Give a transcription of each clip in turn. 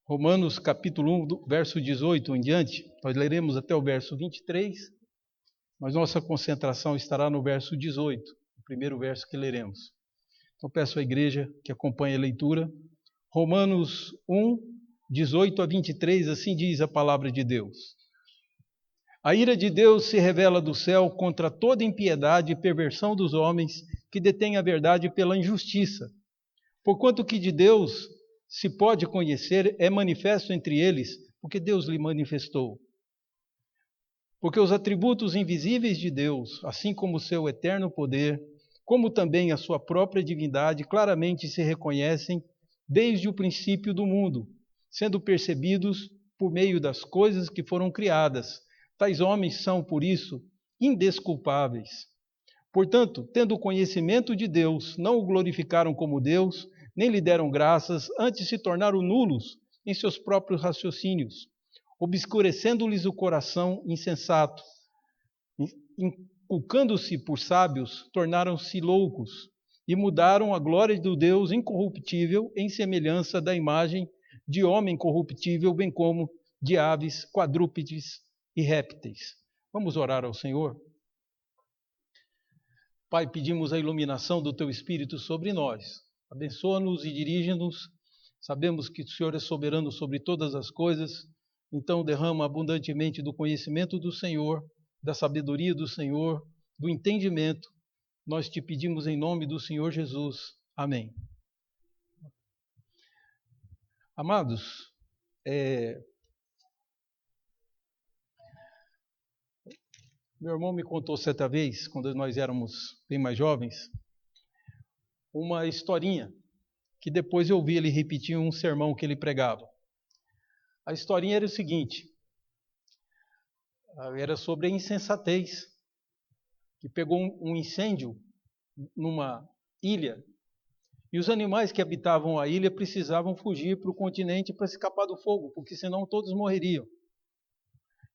Romanos capítulo 1, do verso 18 em diante, nós leremos até o verso 23, mas nossa concentração estará no verso 18, o primeiro verso que leremos. Então peço à igreja que acompanhe a leitura. Romanos 1, 18 a 23, assim diz a palavra de Deus. A ira de Deus se revela do céu contra toda impiedade e perversão dos homens que detêm a verdade pela injustiça. Porquanto que de Deus se pode conhecer é manifesto entre eles, porque Deus lhe manifestou. Porque os atributos invisíveis de Deus, assim como o seu eterno poder, como também a sua própria divindade, claramente se reconhecem desde o princípio do mundo, sendo percebidos por meio das coisas que foram criadas. Tais homens são, por isso, indesculpáveis. Portanto, tendo conhecimento de Deus, não o glorificaram como Deus, nem lhe deram graças, antes se tornaram nulos em seus próprios raciocínios, obscurecendo-lhes o coração insensato. Inculcando-se por sábios, tornaram-se loucos e mudaram a glória do Deus incorruptível em semelhança da imagem de homem corruptível, bem como de aves, quadrúpedes e répteis. Vamos orar ao Senhor? Pai, pedimos a iluminação do Teu Espírito sobre nós. Abençoa-nos e dirige-nos. Sabemos que o Senhor é soberano sobre todas as coisas, então derrama abundantemente do conhecimento do Senhor, da sabedoria do Senhor, do entendimento. Nós te pedimos em nome do Senhor Jesus. Amém. Amados, meu irmão me contou certa vez, quando nós éramos bem mais jovens, uma historinha que depois eu vi ele repetir um sermão que ele pregava. A historinha era o seguinte, era sobre a insensatez, que pegou um incêndio numa ilha, e os animais que habitavam a ilha precisavam fugir para o continente para escapar do fogo, porque senão todos morreriam.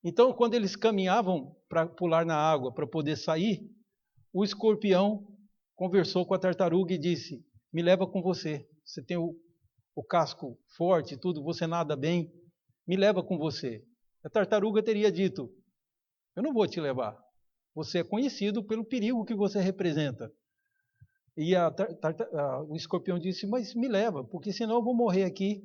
Então, quando eles caminhavam para pular na água, para poder sair, o escorpião conversou com a tartaruga e disse: me leva com você, você tem o casco forte, tudo, você nada bem, me leva com você. A tartaruga teria dito: eu não vou te levar, você é conhecido pelo perigo que você representa. E o escorpião disse: mas me leva, porque senão eu vou morrer aqui.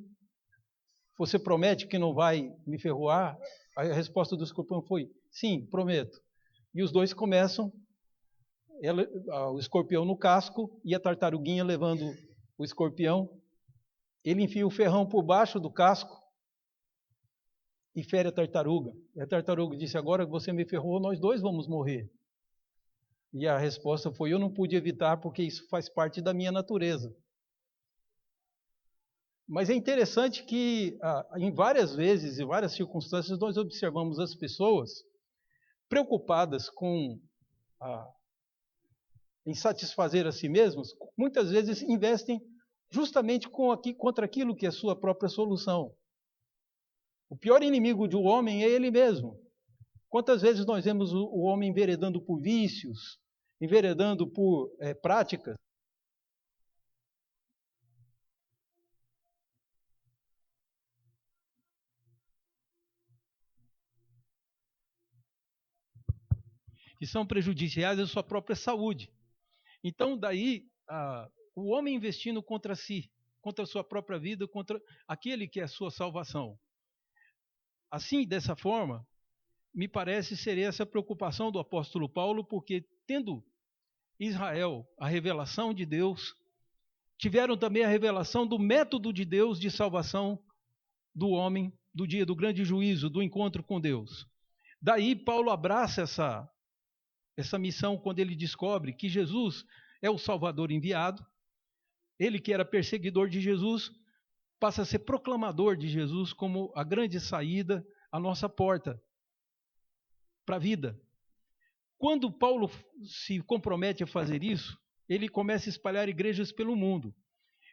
Você promete que não vai me ferroar? A resposta do escorpião foi: sim, prometo. E os dois começam, o escorpião no casco e a tartaruguinha levando o escorpião. Ele enfia o ferrão por baixo do casco e fere a tartaruga. E a tartaruga disse: agora que você me ferrou, nós dois vamos morrer. E a resposta foi: eu não pude evitar porque isso faz parte da minha natureza. Mas é interessante que em várias vezes, em várias circunstâncias, nós observamos as pessoas preocupadas em satisfazer a si mesmos, muitas vezes investem justamente contra aquilo que é a sua própria solução. O pior inimigo do homem é ele mesmo. Quantas vezes nós vemos o homem enveredando por vícios, enveredando por práticas que são prejudiciais à sua própria saúde. Então, daí, o homem investindo contra si, contra a sua própria vida, contra aquele que é a sua salvação. Assim, dessa forma, me parece ser essa a preocupação do apóstolo Paulo, porque tendo Israel a revelação de Deus, tiveram também a revelação do método de Deus de salvação do homem, do dia do grande juízo, do encontro com Deus. Daí, Paulo abraça essa missão quando ele descobre que Jesus é o Salvador enviado. Ele que era perseguidor de Jesus passa a ser proclamador de Jesus como a grande saída, a nossa porta para a vida. Quando Paulo se compromete a fazer isso, ele começa a espalhar igrejas pelo mundo.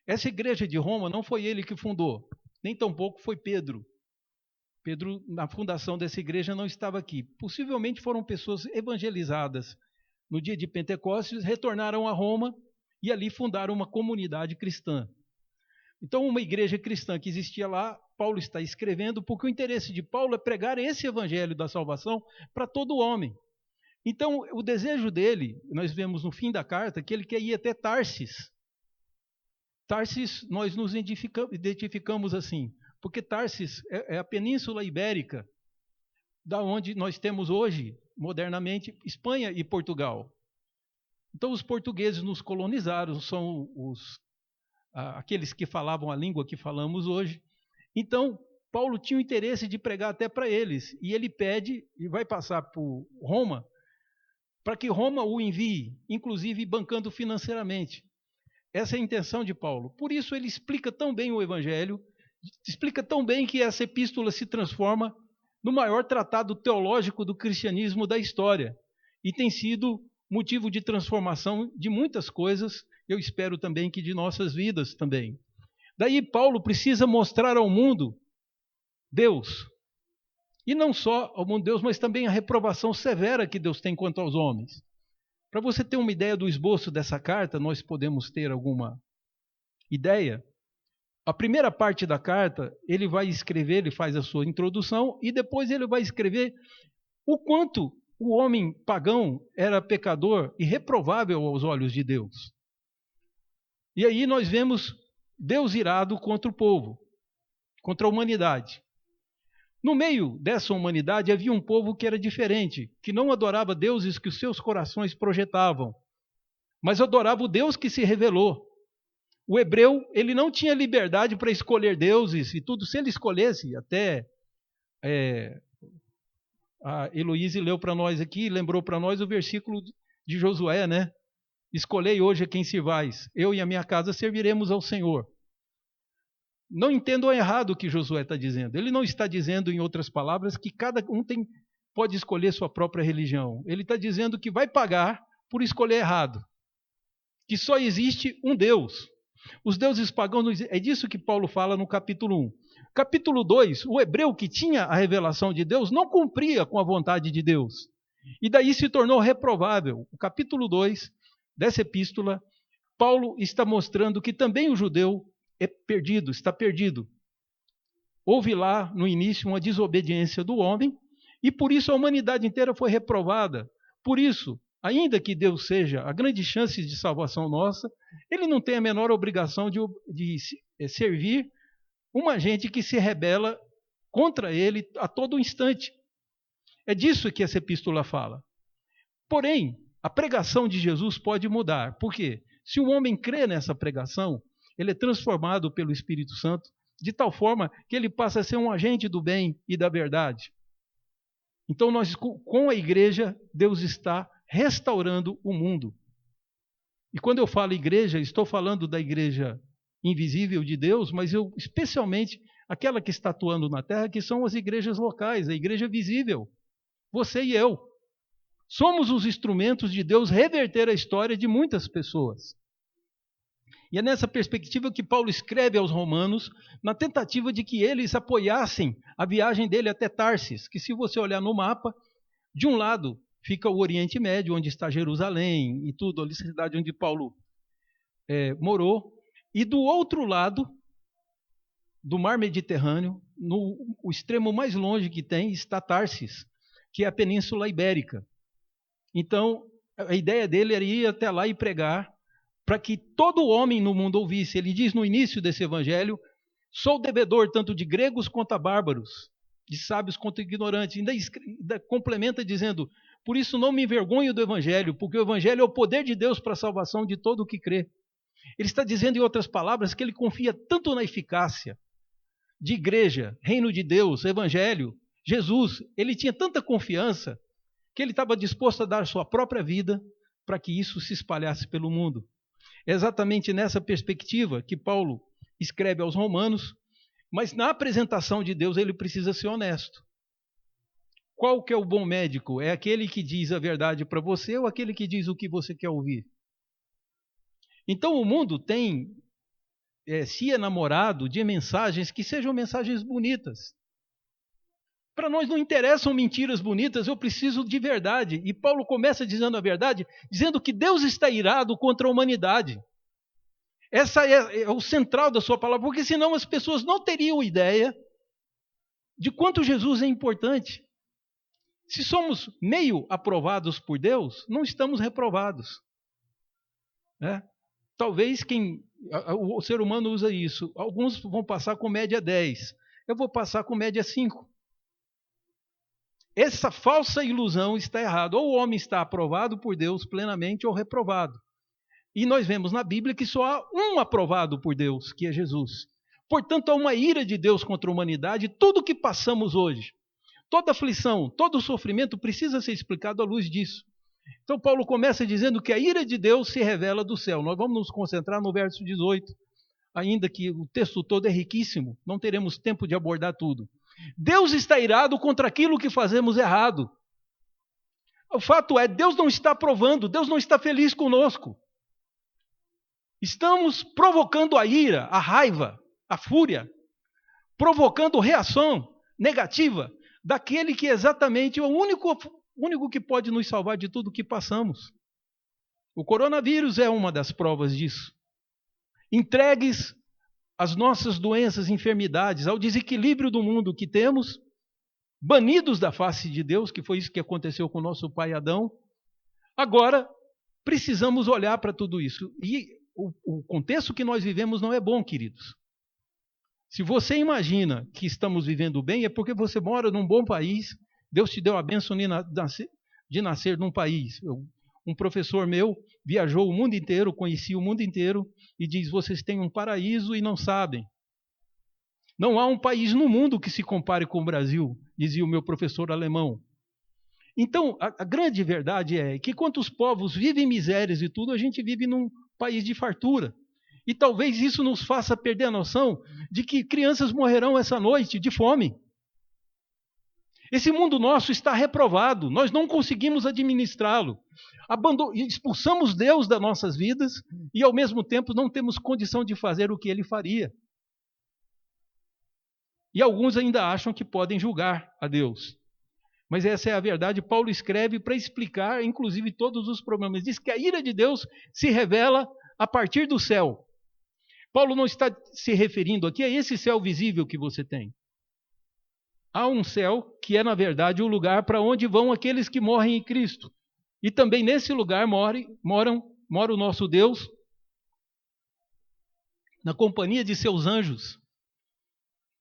Essa igreja de Roma não foi ele que fundou, nem tampouco foi Pedro. Pedro, na fundação dessa igreja, não estava aqui. Possivelmente foram pessoas evangelizadas no dia de Pentecostes, retornaram a Roma e ali fundaram uma comunidade cristã. Então, uma igreja cristã que existia lá, Paulo está escrevendo, porque o interesse de Paulo é pregar esse evangelho da salvação para todo homem. Então, o desejo dele, nós vemos no fim da carta, que ele quer ir até Tarsis. Tarsis, nós nos identificamos assim, porque Tarsis é a Península Ibérica, da onde nós temos hoje, modernamente, Espanha e Portugal. Então, os portugueses nos colonizaram, são aqueles que falavam a língua que falamos hoje. Então, Paulo tinha o interesse de pregar até para eles, e ele pede, e vai passar por Roma, para que Roma o envie, inclusive bancando financeiramente. Essa é a intenção de Paulo. Por isso ele explica tão bem o Evangelho, explica tão bem que essa epístola se transforma no maior tratado teológico do cristianismo da história, e tem sido motivo de transformação de muitas coisas, eu espero também que de nossas vidas também. Daí Paulo precisa mostrar ao mundo Deus. E não só ao mundo de Deus, mas também a reprovação severa que Deus tem quanto aos homens. Para você ter uma ideia do esboço dessa carta, nós podemos ter alguma ideia. A primeira parte da carta, ele vai escrever, ele faz a sua introdução, e depois ele vai escrever o quanto o homem pagão era pecador e reprovável aos olhos de Deus. E aí nós vemos Deus irado contra o povo, contra a humanidade. No meio dessa humanidade havia um povo que era diferente, que não adorava deuses que os seus corações projetavam, mas adorava o Deus que se revelou. O hebreu, ele não tinha liberdade para escolher deuses e tudo. Se ele escolhesse, até a Heloíse leu para nós aqui, lembrou para nós o versículo de Josué, né? Escolhei hoje a quem servais, eu e a minha casa serviremos ao Senhor. Não entendam errado o que Josué está dizendo. Ele não está dizendo, em outras palavras, que cada um pode escolher sua própria religião. Ele está dizendo que vai pagar por escolher errado. Que só existe um Deus. Os deuses pagãos, é disso que Paulo fala no capítulo 1. Capítulo 2, o hebreu que tinha a revelação de Deus não cumpria com a vontade de Deus. E daí se tornou reprovável. O capítulo 2 dessa epístola, Paulo está mostrando que também o judeu é perdido, está perdido. Houve lá, no início, uma desobediência do homem, e por isso a humanidade inteira foi reprovada. Por isso, ainda que Deus seja a grande chance de salvação nossa, ele não tem a menor obrigação de servir uma gente que se rebela contra ele a todo instante. É disso que essa epístola fala. Porém, a pregação de Jesus pode mudar. Por quê? Se o homem crê nessa pregação, ele é transformado pelo Espírito Santo de tal forma que ele passa a ser um agente do bem e da verdade. Então, com a igreja, Deus está restaurando o mundo. E quando eu falo igreja, estou falando da igreja invisível de Deus, mas especialmente aquela que está atuando na terra, que são as igrejas locais, a igreja visível. Você e eu. Somos os instrumentos de Deus reverter a história de muitas pessoas. E é nessa perspectiva que Paulo escreve aos romanos, na tentativa de que eles apoiassem a viagem dele até Tarsis, que se você olhar no mapa, de um lado fica o Oriente Médio, onde está Jerusalém e tudo, a cidade onde Paulo morou, e do outro lado do mar Mediterrâneo, o extremo mais longe que tem, está Tarsis, que é a Península Ibérica. Então, a ideia dele era ir até lá e pregar, para que todo homem no mundo ouvisse. Ele diz no início desse evangelho, sou devedor tanto de gregos quanto a bárbaros, de sábios quanto ignorantes. Ainda complementa dizendo, por isso não me envergonho do evangelho, porque o evangelho é o poder de Deus para a salvação de todo o que crê. Ele está dizendo, em outras palavras, que ele confia tanto na eficácia de igreja, reino de Deus, evangelho, Jesus. Ele tinha tanta confiança que ele estava disposto a dar sua própria vida para que isso se espalhasse pelo mundo. É exatamente nessa perspectiva que Paulo escreve aos romanos, mas na apresentação de Deus ele precisa ser honesto. Qual que é o bom médico? É aquele que diz a verdade para você ou aquele que diz o que você quer ouvir? Então o mundo tem se enamorado de mensagens que sejam mensagens bonitas. Para nós não interessam mentiras bonitas, eu preciso de verdade. E Paulo começa dizendo a verdade, dizendo que Deus está irado contra a humanidade. Essa é o central da sua palavra, porque senão as pessoas não teriam ideia de quanto Jesus é importante. Se somos meio aprovados por Deus, não estamos reprovados. Né? Talvez o ser humano usa isso. Alguns vão passar com média 10. Eu vou passar com média 5. Essa falsa ilusão está errada. Ou o homem está aprovado por Deus plenamente ou reprovado. E nós vemos na Bíblia que só há um aprovado por Deus, que é Jesus. Portanto, há uma ira de Deus contra a humanidade. Tudo que passamos hoje, toda aflição, todo sofrimento precisa ser explicado à luz disso. Então Paulo começa dizendo que a ira de Deus se revela do céu. Nós vamos nos concentrar no verso 18, ainda que o texto todo é riquíssimo, não teremos tempo de abordar tudo. Deus está irado contra aquilo que fazemos errado. O fato é, Deus não está aprovando, Deus não está feliz conosco. Estamos provocando a ira, a raiva, a fúria, provocando reação negativa daquele que é exatamente o único que pode nos salvar de tudo que passamos. O coronavírus é uma das provas disso. Entregues às nossas doenças, enfermidades, ao desequilíbrio do mundo que temos, banidos da face de Deus, que foi isso que aconteceu com o nosso pai Adão, agora precisamos olhar para tudo isso. E o contexto que nós vivemos não é bom, queridos. Se você imagina que estamos vivendo bem, é porque você mora num bom país, Deus te deu a bênção de nascer num país. Um professor meu viajou o mundo inteiro, conhecia o mundo inteiro, e diz, vocês têm um paraíso e não sabem. Não há um país no mundo que se compare com o Brasil, dizia o meu professor alemão. Então, a grande verdade é que quando os povos vivem misérias e tudo, a gente vive num país de fartura. E talvez isso nos faça perder a noção de que crianças morrerão essa noite de fome. Esse mundo nosso está reprovado, nós não conseguimos administrá-lo. Expulsamos Deus das nossas vidas e, ao mesmo tempo, não temos condição de fazer o que Ele faria. E alguns ainda acham que podem julgar a Deus. Mas essa é a verdade. Paulo escreve para explicar, inclusive, todos os problemas. Diz que a ira de Deus se revela a partir do céu. Paulo não está se referindo aqui a esse céu visível que você tem. Há um céu que é, na verdade, o lugar para onde vão aqueles que morrem em Cristo. E também nesse lugar mora o nosso Deus, na companhia de seus anjos.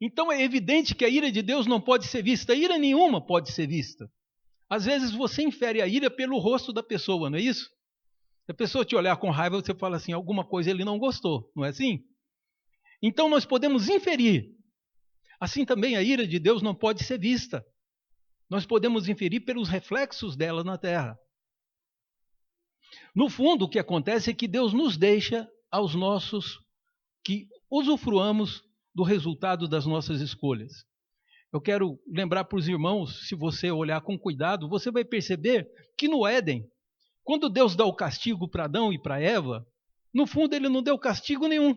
Então é evidente que a ira de Deus não pode ser vista. Ira nenhuma pode ser vista. Às vezes você infere a ira pelo rosto da pessoa, não é isso? Se a pessoa te olhar com raiva, você fala assim, alguma coisa ele não gostou, não é assim? Então nós podemos inferir. Assim também a ira de Deus não pode ser vista. Nós podemos inferir pelos reflexos dela na terra. No fundo, o que acontece é que Deus nos deixa aos nossos, que usufruamos do resultado das nossas escolhas. Eu quero lembrar para os irmãos, se você olhar com cuidado, você vai perceber que no Éden, quando Deus dá o castigo para Adão e para Eva, no fundo ele não deu castigo nenhum.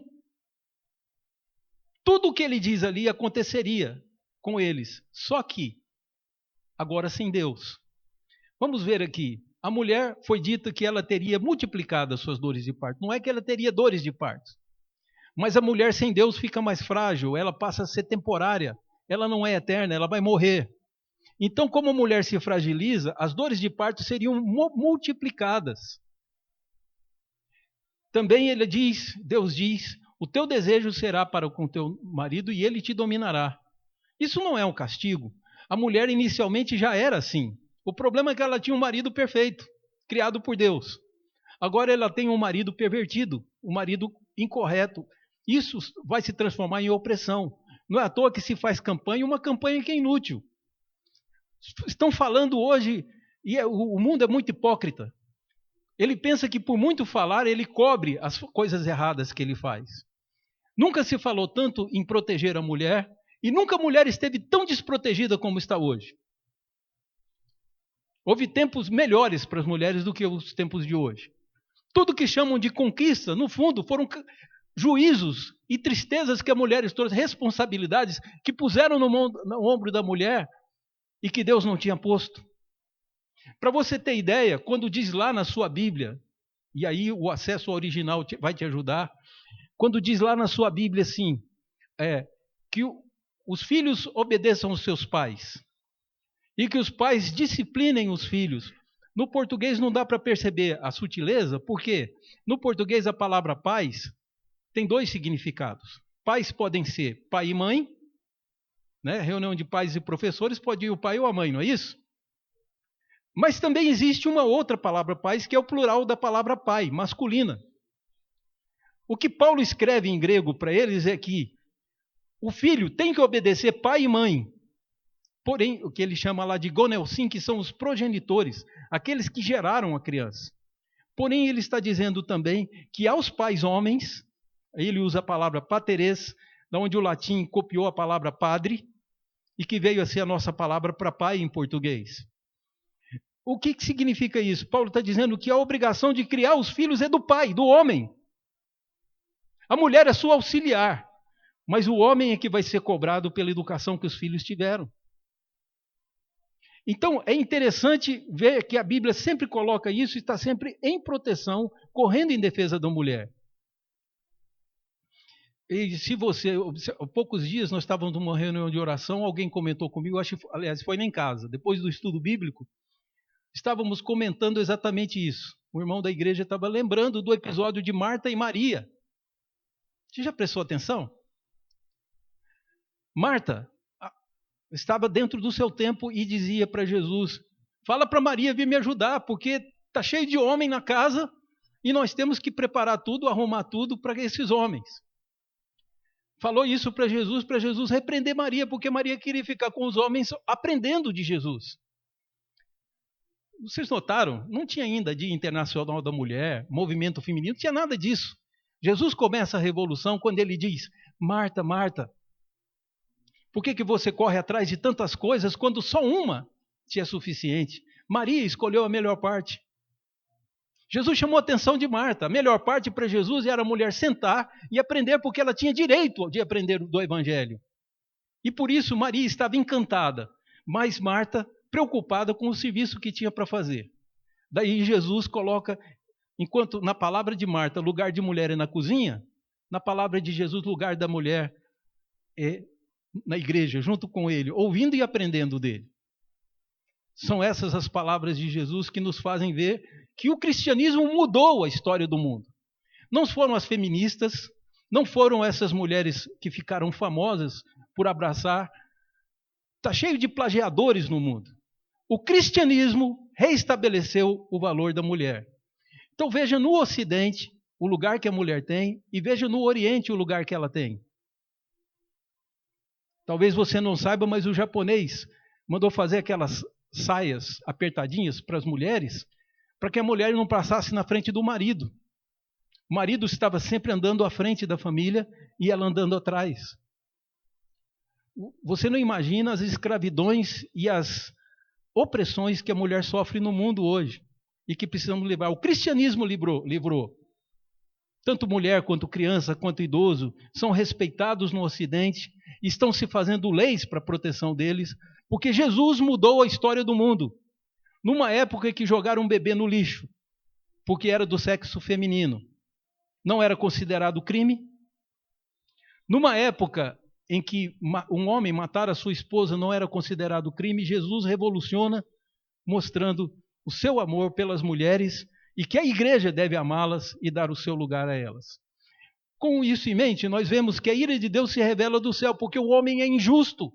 Tudo o que ele diz ali aconteceria com eles, só que agora sem Deus. Vamos ver aqui. A mulher foi dita que ela teria multiplicado as suas dores de parto. Não é que ela teria dores de parto. Mas a mulher sem Deus fica mais frágil, ela passa a ser temporária. Ela não é eterna, ela vai morrer. Então, como a mulher se fragiliza, as dores de parto seriam multiplicadas. Também Deus diz, o teu desejo será para com teu marido e ele te dominará. Isso não é um castigo. A mulher inicialmente já era assim. O problema é que ela tinha um marido perfeito, criado por Deus. Agora ela tem um marido pervertido, um marido incorreto. Isso vai se transformar em opressão. Não é à toa que se faz campanha, uma campanha que é inútil. Estão falando hoje, e o mundo é muito hipócrita. Ele pensa que por muito falar, ele cobre as coisas erradas que ele faz. Nunca se falou tanto em proteger a mulher, e nunca a mulher esteve tão desprotegida como está hoje. Houve tempos melhores para as mulheres do que os tempos de hoje. Tudo que chamam de conquista, no fundo, foram juízos e tristezas que a mulher trouxe, responsabilidades que puseram no ombro da mulher e que Deus não tinha posto. Para você ter ideia, quando diz lá na sua Bíblia, e aí o acesso ao original vai te ajudar, quando diz lá na sua Bíblia assim, que os filhos obedeçam aos seus pais e que os pais disciplinem os filhos. No português não dá para perceber a sutileza, porque no português a palavra pais tem dois significados. Pais podem ser pai e mãe, né? Reunião de pais e professores, pode ir o pai ou a mãe, não é isso? Mas também existe uma outra palavra pais, que é o plural da palavra pai, masculina. O que Paulo escreve em grego para eles é que o filho tem que obedecer pai e mãe. Porém, o que ele chama lá de gonelsim, que são os progenitores, aqueles que geraram a criança. Porém, ele está dizendo também que aos pais homens, ele usa a palavra pateres, da onde o latim copiou a palavra padre, e que veio a ser a nossa palavra para pai em português. O que significa isso? Paulo está dizendo que a obrigação de criar os filhos é do pai, do homem. A mulher é sua auxiliar, mas o homem é que vai ser cobrado pela educação que os filhos tiveram. Então, é interessante ver que a Bíblia sempre coloca isso e está sempre em proteção, correndo em defesa da mulher. E se você, há poucos dias nós estávamos numa reunião de oração, alguém comentou comigo, aliás, foi nem em casa, depois do estudo bíblico, estávamos comentando exatamente isso. O irmão da igreja estava lembrando do episódio de Marta e Maria. Você já prestou atenção? Marta estava dentro do seu tempo e dizia para Jesus, fala para Maria vir me ajudar, porque está cheio de homem na casa e nós temos que preparar tudo, arrumar tudo para esses homens. Falou isso para Jesus repreender Maria, porque Maria queria ficar com os homens aprendendo de Jesus. Vocês notaram? Não tinha ainda Dia Internacional da Mulher, movimento feminino, não tinha nada disso. Jesus começa a revolução quando ele diz, Marta, Marta, por que você corre atrás de tantas coisas quando só uma te é suficiente? Maria escolheu a melhor parte. Jesus chamou a atenção de Marta. A melhor parte para Jesus era a mulher sentar e aprender, porque ela tinha direito de aprender do Evangelho. E por isso Maria estava encantada, mas Marta preocupada com o serviço que tinha para fazer. Daí Jesus coloca, enquanto na palavra de Marta, lugar de mulher é na cozinha, na palavra de Jesus, lugar da mulher é na igreja, junto com ele, ouvindo e aprendendo dele. São essas as palavras de Jesus que nos fazem ver que o cristianismo mudou a história do mundo. Não foram as feministas, não foram essas mulheres que ficaram famosas por abraçar. Está cheio de plagiadores no mundo. O cristianismo reestabeleceu o valor da mulher. Então veja no Ocidente o lugar que a mulher tem e veja no Oriente o lugar que ela tem. Talvez você não saiba, mas o japonês mandou fazer aquelas saias apertadinhas para as mulheres, para que a mulher não passasse na frente do marido. O marido estava sempre andando à frente da família e ela andando atrás. Você não imagina as escravidões e as opressões que a mulher sofre no mundo hoje e que precisamos livrar. O cristianismo livrou. Tanto mulher quanto criança, quanto idoso, são respeitados no Ocidente, estão se fazendo leis para a proteção deles, porque Jesus mudou a história do mundo. Numa época em que jogaram um bebê no lixo, porque era do sexo feminino, não era considerado crime. Numa época em que um homem matar a sua esposa não era considerado crime, Jesus revoluciona, mostrando o seu amor pelas mulheres e que a igreja deve amá-las e dar o seu lugar a elas. Com isso em mente, nós vemos que a ira de Deus se revela do céu, porque o homem é injusto.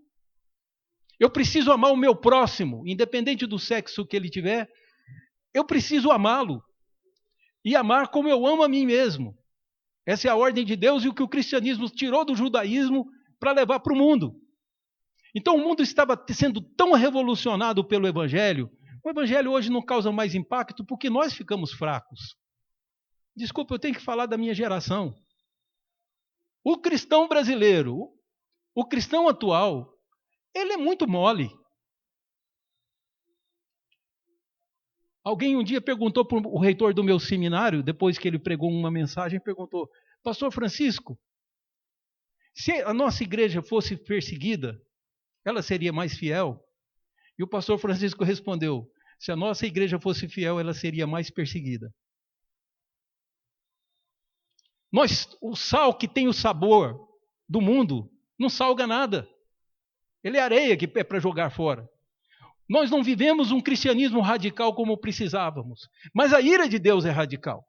Eu preciso amar o meu próximo, independente do sexo que ele tiver, eu preciso amá-lo e amar como eu amo a mim mesmo. Essa é a ordem de Deus e o que o cristianismo tirou do judaísmo para levar para o mundo. Então o mundo estava sendo tão revolucionado pelo Evangelho. O Evangelho hoje não causa mais impacto porque nós ficamos fracos. Desculpa, eu tenho que falar da minha geração. O cristão brasileiro, o cristão atual, ele é muito mole. Alguém um dia perguntou para o reitor do meu seminário, depois que ele pregou uma mensagem, perguntou, Pastor Francisco, se a nossa igreja fosse perseguida, ela seria mais fiel? E o pastor Francisco respondeu, se a nossa igreja fosse fiel, ela seria mais perseguida. O sal que tem o sabor do mundo não salga nada. Ele é areia que é para jogar fora. Nós não vivemos um cristianismo radical como precisávamos. Mas a ira de Deus é radical.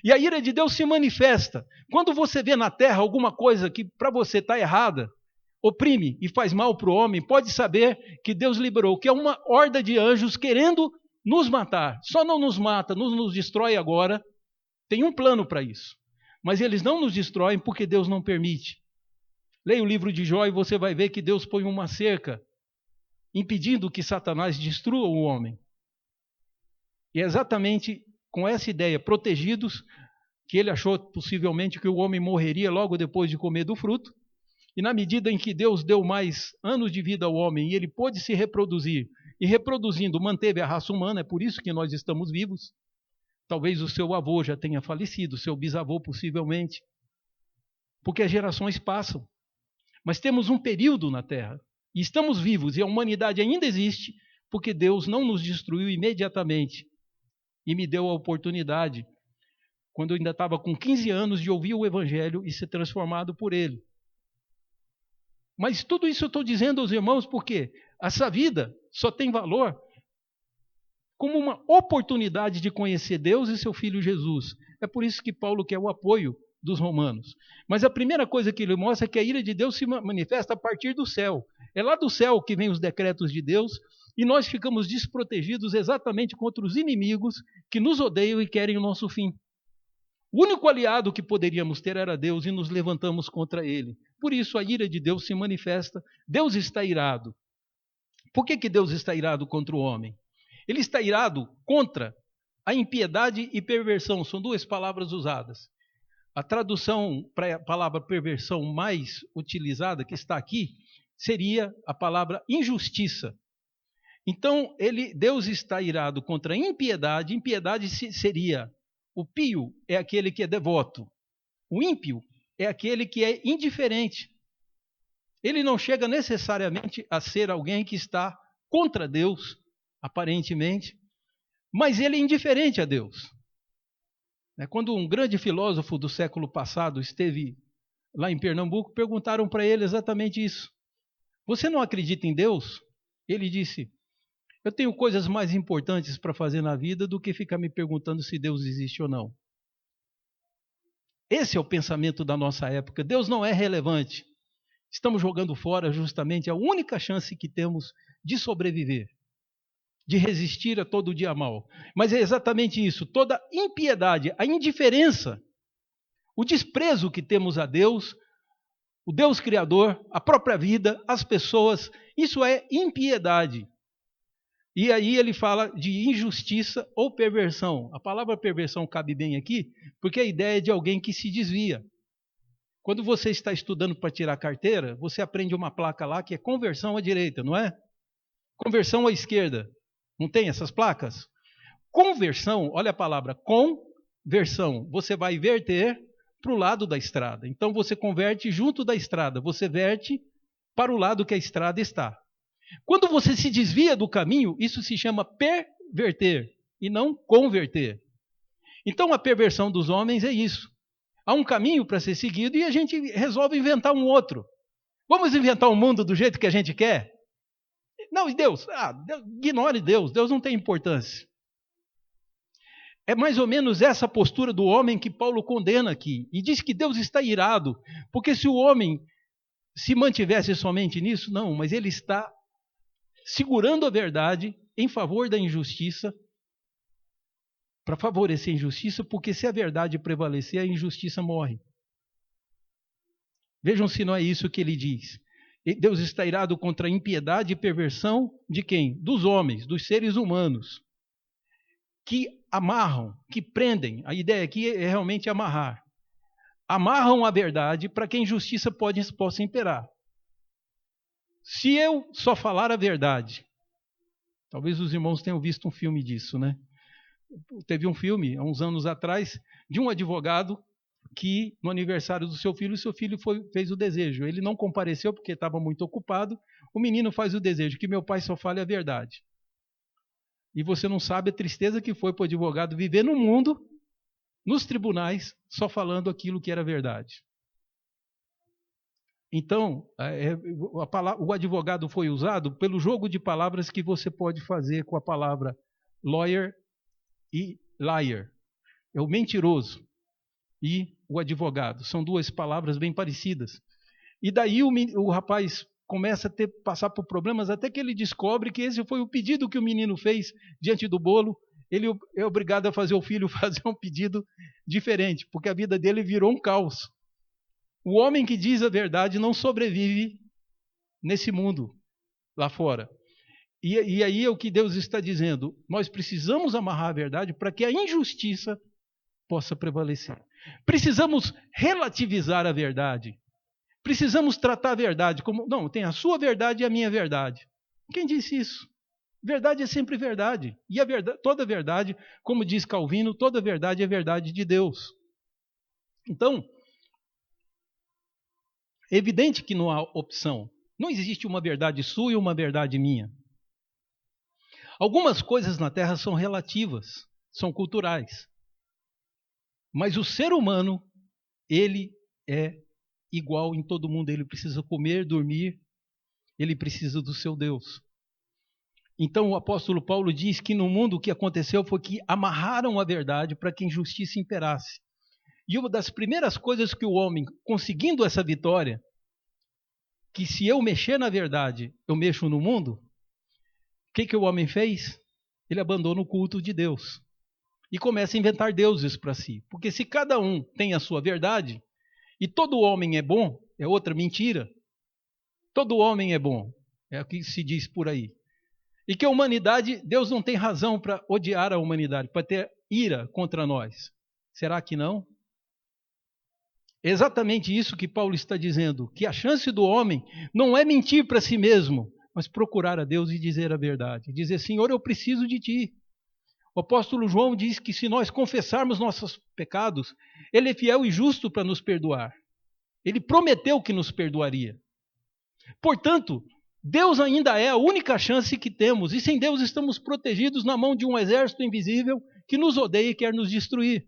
E a ira de Deus se manifesta. Quando você vê na terra alguma coisa que para você está errada, oprime e faz mal para o homem, pode saber que Deus liberou, que é uma horda de anjos querendo nos matar. Só não nos mata, não nos destrói agora. Tem um plano para isso. Mas eles não nos destroem porque Deus não permite. Leia o livro de Jó e você vai ver que Deus põe uma cerca, impedindo que Satanás destrua o homem. E é exatamente com essa ideia, protegidos, que ele achou possivelmente que o homem morreria logo depois de comer do fruto. E na medida em que Deus deu mais anos de vida ao homem e ele pôde se reproduzir, e reproduzindo manteve a raça humana, é por isso que nós estamos vivos. Talvez o seu avô já tenha falecido, o seu bisavô possivelmente, porque as gerações passam. Mas temos um período na Terra, e estamos vivos, e a humanidade ainda existe, porque Deus não nos destruiu imediatamente, e me deu a oportunidade, quando eu ainda estava com 15 anos, de ouvir o Evangelho e ser transformado por ele. Mas tudo isso eu estou dizendo aos irmãos porque essa vida só tem valor como uma oportunidade de conhecer Deus e seu Filho Jesus. É por isso que Paulo quer o apoio dos romanos. Mas a primeira coisa que ele mostra é que a ira de Deus se manifesta a partir do céu. É lá do céu que vem os decretos de Deus e nós ficamos desprotegidos exatamente contra os inimigos que nos odeiam e querem o nosso fim. O único aliado que poderíamos ter era Deus e nos levantamos contra ele. Por isso a ira de Deus se manifesta. Deus está irado. Por que Deus está irado contra o homem? Ele está irado contra a impiedade e perversão. São duas palavras usadas. A tradução para a palavra perversão mais utilizada, que está aqui, seria a palavra injustiça. Então, Deus está irado contra a impiedade. Impiedade seria: o pio é aquele que é devoto. O ímpio é aquele que é indiferente. Ele não chega necessariamente a ser alguém que está contra Deus, aparentemente, mas ele é indiferente a Deus. Quando um grande filósofo do século passado esteve lá em Pernambuco, perguntaram para ele exatamente isso. Você não acredita em Deus? Ele disse: eu tenho coisas mais importantes para fazer na vida do que ficar me perguntando se Deus existe ou não. Esse é o pensamento da nossa época. Deus não é relevante. Estamos jogando fora justamente a única chance que temos de sobreviver, de resistir a todo dia mal. Mas é exatamente isso, toda impiedade, a indiferença, o desprezo que temos a Deus, o Deus Criador, a própria vida, as pessoas, isso é impiedade. E aí ele fala de injustiça ou perversão. A palavra perversão cabe bem aqui, porque a ideia é de alguém que se desvia. Quando você está estudando para tirar carteira, você aprende uma placa lá que é conversão à direita, não é? Conversão à esquerda. Não tem essas placas? Conversão, olha a palavra, conversão. Você vai verter para o lado da estrada. Então você converte junto da estrada, você verte para o lado que a estrada está. Quando você se desvia do caminho, isso se chama perverter e não converter. Então a perversão dos homens é isso. Há um caminho para ser seguido e a gente resolve inventar um outro. Vamos inventar um mundo do jeito que a gente quer? Não, e Deus? Ignore Deus, Deus não tem importância. É mais ou menos essa postura do homem que Paulo condena aqui. E diz que Deus está irado, porque se o homem se mantivesse somente nisso, não, mas ele está segurando a verdade em favor da injustiça, para favorecer a injustiça, porque se a verdade prevalecer, a injustiça morre. Vejam se não é isso que ele diz. Deus está irado contra a impiedade e perversão de quem? Dos homens, dos seres humanos, que amarram, que prendem. A ideia aqui é realmente amarrar. Amarram a verdade para que a injustiça possa imperar. Se eu só falar a verdade, talvez os irmãos tenham visto um filme disso, né? Teve um filme, há uns anos atrás, de um advogado que, no aniversário do seu filho fez o desejo. Ele não compareceu porque estava muito ocupado. O menino faz o desejo, que meu pai só fale a verdade. E você não sabe a tristeza que foi para o advogado viver num mundo nos tribunais, só falando aquilo que era verdade. Então, o advogado foi usado pelo jogo de palavras que você pode fazer com a palavra lawyer e liar. É o mentiroso e o advogado. São duas palavras bem parecidas. E daí o rapaz começa a passar por problemas até que ele descobre que esse foi o pedido que o menino fez diante do bolo. Ele é obrigado a fazer o filho fazer um pedido diferente, porque a vida dele virou um caos. O homem que diz a verdade não sobrevive nesse mundo lá fora. E aí é o que Deus está dizendo. Nós precisamos amarrar a verdade para que a injustiça possa prevalecer. Precisamos relativizar a verdade. Precisamos tratar a verdade como... Não, tem a sua verdade e a minha verdade. Quem disse isso? Verdade é sempre verdade. E a verdade, toda verdade, como diz Calvino, toda verdade é verdade de Deus. Então, é evidente que não há opção. Não existe uma verdade sua e uma verdade minha. Algumas coisas na Terra são relativas, são culturais. Mas o ser humano, ele é igual em todo mundo. Ele precisa comer, dormir, ele precisa do seu Deus. Então o apóstolo Paulo diz que no mundo o que aconteceu foi que amarraram a verdade para que a injustiça imperasse. E uma das primeiras coisas que o homem, conseguindo essa vitória, que se eu mexer na verdade, eu mexo no mundo, o que o homem fez? Ele abandona o culto de Deus e começa a inventar deuses para si. Porque se cada um tem a sua verdade, e todo homem é bom, é outra mentira. Todo homem é bom, é o que se diz por aí. E que a humanidade, Deus não tem razão para odiar a humanidade, para ter ira contra nós. Será que não? É exatamente isso que Paulo está dizendo, que a chance do homem não é mentir para si mesmo, mas procurar a Deus e dizer a verdade. Dizer, Senhor, eu preciso de Ti. O apóstolo João diz que se nós confessarmos nossos pecados, Ele é fiel e justo para nos perdoar. Ele prometeu que nos perdoaria. Portanto, Deus ainda é a única chance que temos, e sem Deus estamos protegidos na mão de um exército invisível que nos odeia e quer nos destruir.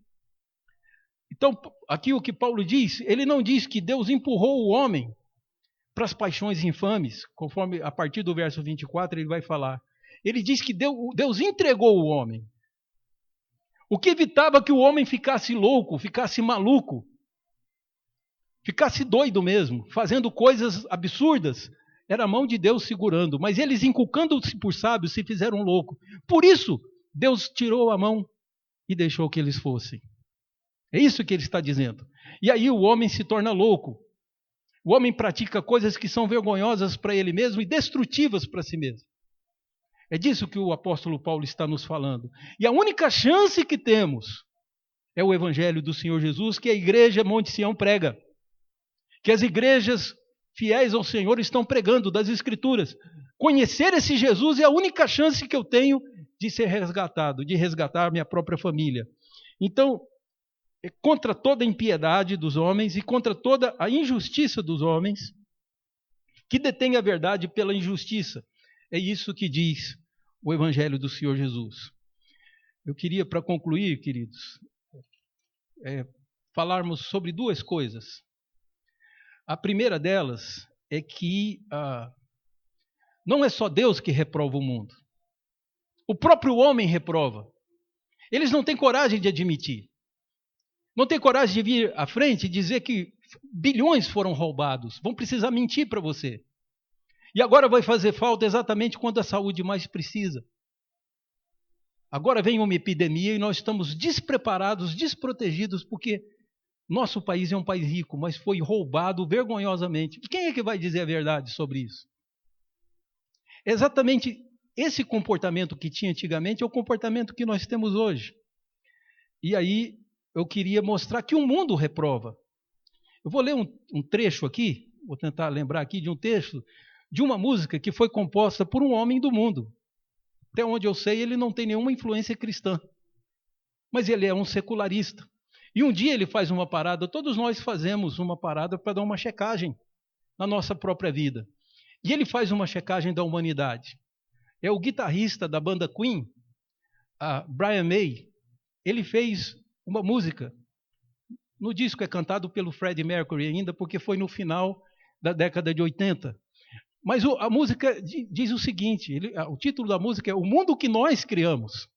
Então, aqui o que Paulo diz, ele não diz que Deus empurrou o homem para as paixões infames, conforme a partir do verso 24 ele vai falar. Ele diz que Deus entregou o homem. O que evitava que o homem ficasse louco, ficasse maluco, ficasse doido mesmo, fazendo coisas absurdas, era a mão de Deus segurando. Mas eles, inculcando-se por sábios, se fizeram loucos. Por isso, Deus tirou a mão e deixou que eles fossem. É isso que ele está dizendo. E aí o homem se torna louco. O homem pratica coisas que são vergonhosas para ele mesmo e destrutivas para si mesmo. É disso que o apóstolo Paulo está nos falando. E a única chance que temos é o evangelho do Senhor Jesus, que a igreja Monte Sião prega. Que as igrejas fiéis ao Senhor estão pregando das Escrituras. Conhecer esse Jesus é a única chance que eu tenho de ser resgatado, de resgatar minha própria família. Então, é contra toda a impiedade dos homens e contra toda a injustiça dos homens, que detém a verdade pela injustiça. É isso que diz o Evangelho do Senhor Jesus. Eu queria, para concluir, queridos, falarmos sobre duas coisas. A primeira delas é que não é só Deus que reprova o mundo. O próprio homem reprova. Eles não têm coragem de admitir. Não têm coragem de vir à frente e dizer que bilhões foram roubados. Vão precisar mentir para você. E agora vai fazer falta exatamente quando a saúde mais precisa. Agora vem uma epidemia e nós estamos despreparados, desprotegidos, porque nosso país é um país rico, mas foi roubado vergonhosamente. E quem é que vai dizer a verdade sobre isso? Exatamente esse comportamento que tinha antigamente é o comportamento que nós temos hoje. E aí eu queria mostrar que o mundo reprova. Eu vou ler um trecho aqui, vou tentar lembrar aqui de um texto, de uma música que foi composta por um homem do mundo. Até onde eu sei, ele não tem nenhuma influência cristã. Mas ele é um secularista. E um dia ele faz uma parada, todos nós fazemos uma parada para dar uma checagem na nossa própria vida. E ele faz uma checagem da humanidade. É o guitarrista da banda Queen, Brian May. Ele fez uma música. No disco é cantado pelo Freddie Mercury ainda, porque foi no final da década de 80. Mas a música diz o seguinte, o título da música é O Mundo que Nós Criamos.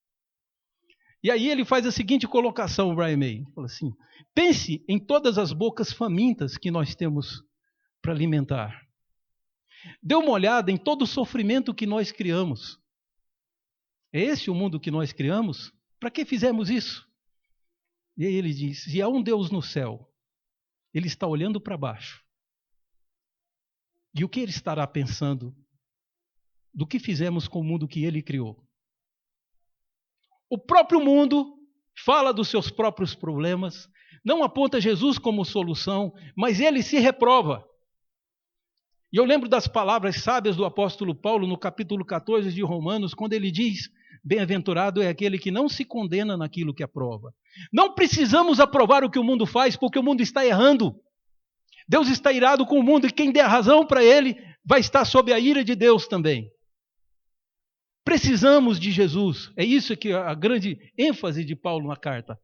E aí ele faz a seguinte colocação, o Brian May. Ele fala assim, pense em todas as bocas famintas que nós temos para alimentar. Dê uma olhada em todo o sofrimento que nós criamos. É esse o mundo que nós criamos? Para que fizemos isso? E aí ele diz, se há um Deus no céu, ele está olhando para baixo. E o que ele estará pensando do que fizemos com o mundo que ele criou? O próprio mundo fala dos seus próprios problemas, não aponta Jesus como solução, mas ele se reprova. E eu lembro das palavras sábias do apóstolo Paulo no capítulo 14 de Romanos, quando ele diz, bem-aventurado é aquele que não se condena naquilo que aprova. Não precisamos aprovar o que o mundo faz, porque o mundo está errando. Deus está irado com o mundo e quem der razão para ele vai estar sob a ira de Deus também. Precisamos de Jesus. É isso que é a grande ênfase de Paulo na carta.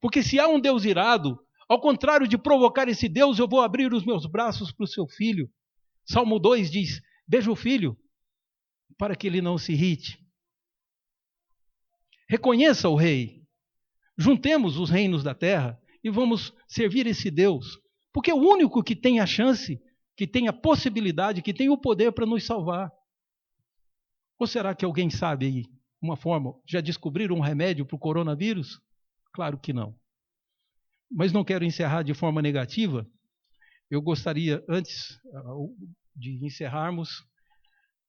Porque se há um Deus irado, ao contrário de provocar esse Deus, eu vou abrir os meus braços para o seu filho. Salmo 2 diz, veja o filho, para que ele não se irrite. Reconheça o rei. Juntemos os reinos da terra e vamos servir esse Deus. Porque é o único que tem a chance, que tem a possibilidade, que tem o poder para nos salvar. Ou será que alguém sabe aí uma forma? Já descobriram um remédio para o coronavírus? Claro que não. Mas não quero encerrar de forma negativa. Eu gostaria, antes de encerrarmos,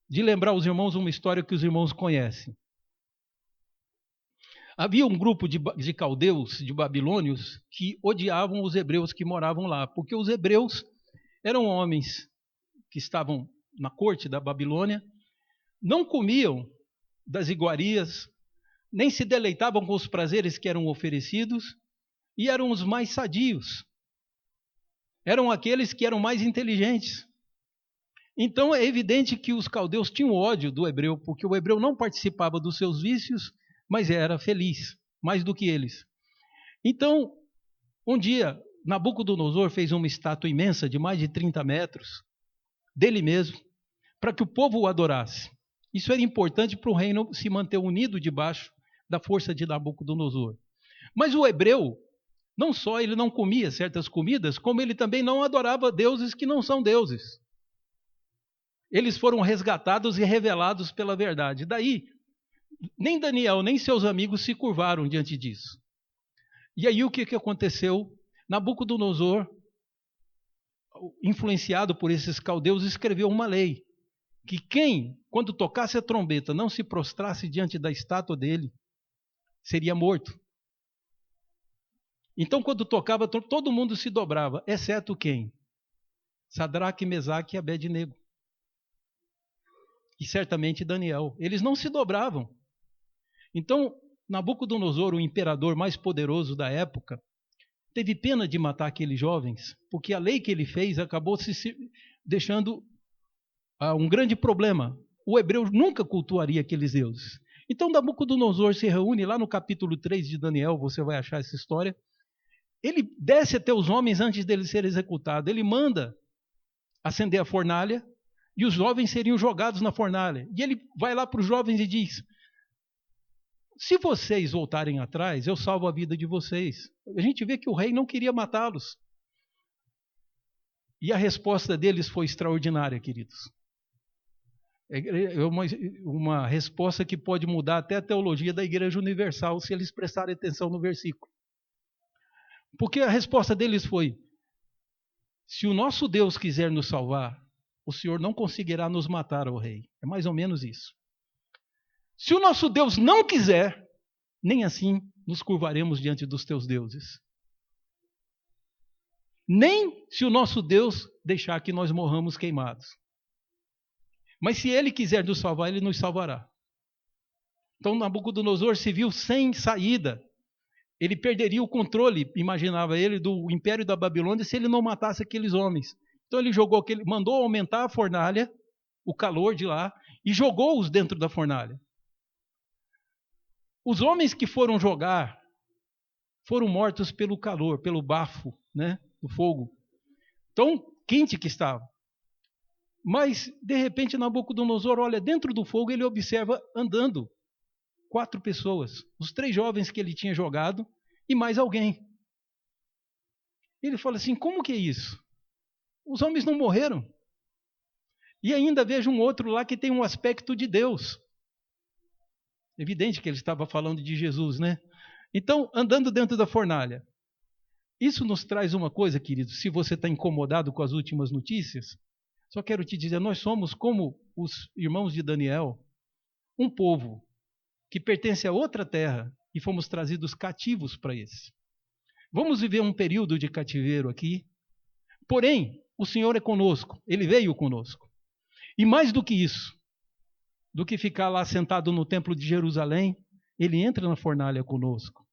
de lembrar aos irmãos uma história que os irmãos conhecem. Havia um grupo de caldeus, de babilônios, que odiavam os hebreus que moravam lá, porque os hebreus eram homens que estavam na corte da Babilônia, não comiam das iguarias, nem se deleitavam com os prazeres que eram oferecidos, e eram os mais sadios. Eram aqueles que eram mais inteligentes. Então é evidente que os caldeus tinham ódio do hebreu, porque o hebreu não participava dos seus vícios, mas era feliz, mais do que eles. Então, um dia, Nabucodonosor fez uma estátua imensa de mais de 30 metros, dele mesmo, para que o povo o adorasse. Isso era importante para o reino se manter unido debaixo da força de Nabucodonosor. Mas o hebreu, não só ele não comia certas comidas, como ele também não adorava deuses que não são deuses. Eles foram resgatados e revelados pela verdade. Daí, nem Daniel, nem seus amigos se curvaram diante disso. E aí o que aconteceu? Nabucodonosor, influenciado por esses caldeus, escreveu uma lei, que quem, quando tocasse a trombeta, não se prostrasse diante da estátua dele, seria morto. Então, quando tocava, todo mundo se dobrava, exceto quem? Sadraque, Mesaque e Abednego. E certamente Daniel. Eles não se dobravam. Então, Nabucodonosor, o imperador mais poderoso da época, teve pena de matar aqueles jovens, porque a lei que ele fez acabou se deixando um grande problema. O hebreu nunca cultuaria aqueles deuses. Então, Nabucodonosor se reúne lá no capítulo 3 de Daniel, você vai achar essa história. Ele desce até os homens antes dele ser executado. Ele manda acender a fornalha e os jovens seriam jogados na fornalha. E ele vai lá para os jovens e diz: se vocês voltarem atrás, eu salvo a vida de vocês. A gente vê que o rei não queria matá-los. E a resposta deles foi extraordinária, queridos. É uma resposta que pode mudar até a teologia da Igreja Universal, se eles prestarem atenção no versículo. Porque a resposta deles foi: se o nosso Deus quiser nos salvar, o Senhor não conseguirá nos matar, ó rei. É mais ou menos isso. Se o nosso Deus não quiser, nem assim nos curvaremos diante dos teus deuses. Nem se o nosso Deus deixar que nós morramos queimados. Mas se Ele quiser nos salvar, Ele nos salvará. Então Nabucodonosor se viu sem saída. Ele perderia o controle, imaginava ele, do império da Babilônia se ele não matasse aqueles homens. Então ele mandou aumentar a fornalha, o calor de lá, e jogou-os dentro da fornalha. Os homens que foram jogar foram mortos pelo calor, pelo bafo, né, do fogo. Tão quente que estava. Mas, de repente, Nabucodonosor olha dentro do fogo, ele observa andando 4 pessoas, os 3 jovens que ele tinha jogado e mais alguém. Ele fala assim, como que é isso? Os homens não morreram. E ainda vejo um outro lá que tem um aspecto de Deus. Evidente que ele estava falando de Jesus, né? Então, andando dentro da fornalha. Isso nos traz uma coisa, querido, se você está incomodado com as últimas notícias, só quero te dizer, nós somos como os irmãos de Daniel, um povo que pertence a outra terra e fomos trazidos cativos para esse. Vamos viver um período de cativeiro aqui, porém, o Senhor é conosco, Ele veio conosco. E mais do que isso, do que ficar lá sentado no templo de Jerusalém, Ele entra na fornalha conosco.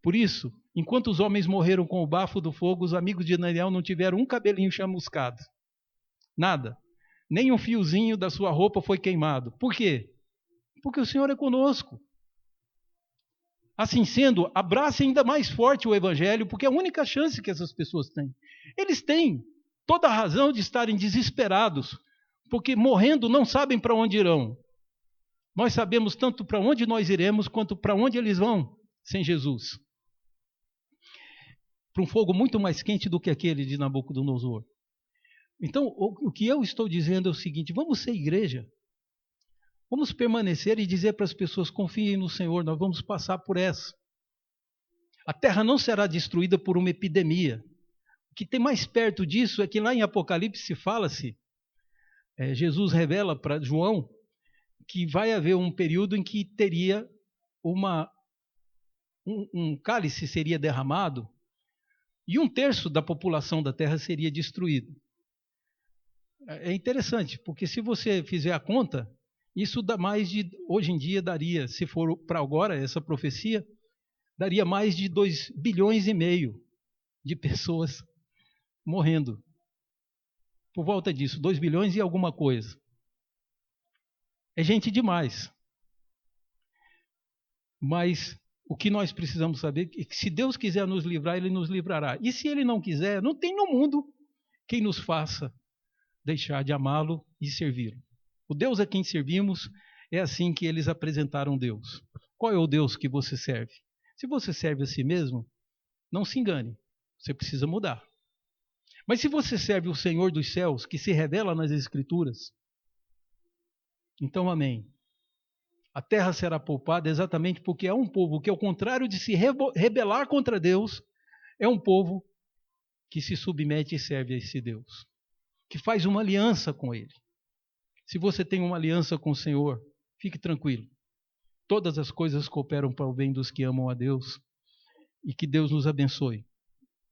Por isso, enquanto os homens morreram com o bafo do fogo, os amigos de Daniel não tiveram um cabelinho chamuscado. Nada. Nem um fiozinho da sua roupa foi queimado. Por quê? Porque o Senhor é conosco. Assim sendo, abrace ainda mais forte o Evangelho, porque é a única chance que essas pessoas têm. Eles têm toda a razão de estarem desesperados, porque morrendo não sabem para onde irão. Nós sabemos tanto para onde nós iremos, quanto para onde eles vão sem Jesus. Para um fogo muito mais quente do que aquele de Nabucodonosor. Então, o que eu estou dizendo é o seguinte, vamos ser igreja. Vamos permanecer e dizer para as pessoas, confiem no Senhor, nós vamos passar por essa. A terra não será destruída por uma epidemia. O que tem mais perto disso é que lá em Apocalipse fala-se, Jesus revela para João, que vai haver um período em que teria um cálice seria derramado e 1/3 da população da terra seria destruído. É interessante, porque se você fizer a conta, isso dá mais de, hoje em dia daria, se for para agora essa profecia, daria mais de 2,5 bilhões de pessoas morrendo. Por volta disso, 2 bilhões e alguma coisa. É gente demais. Mas o que nós precisamos saber é que se Deus quiser nos livrar, Ele nos livrará. E se Ele não quiser, não tem no mundo quem nos faça deixar de amá-lo e servi-lo. O Deus a quem servimos é assim que eles apresentaram Deus. Qual é o Deus que você serve? Se você serve a si mesmo, não se engane, você precisa mudar. Mas se você serve o Senhor dos céus, que se revela nas Escrituras, então amém. A terra será poupada exatamente porque é um povo que, ao contrário de se rebelar contra Deus, é um povo que se submete e serve a esse Deus, que faz uma aliança com Ele. Se você tem uma aliança com o Senhor, fique tranquilo. Todas as coisas cooperam para o bem dos que amam a Deus e que Deus nos abençoe.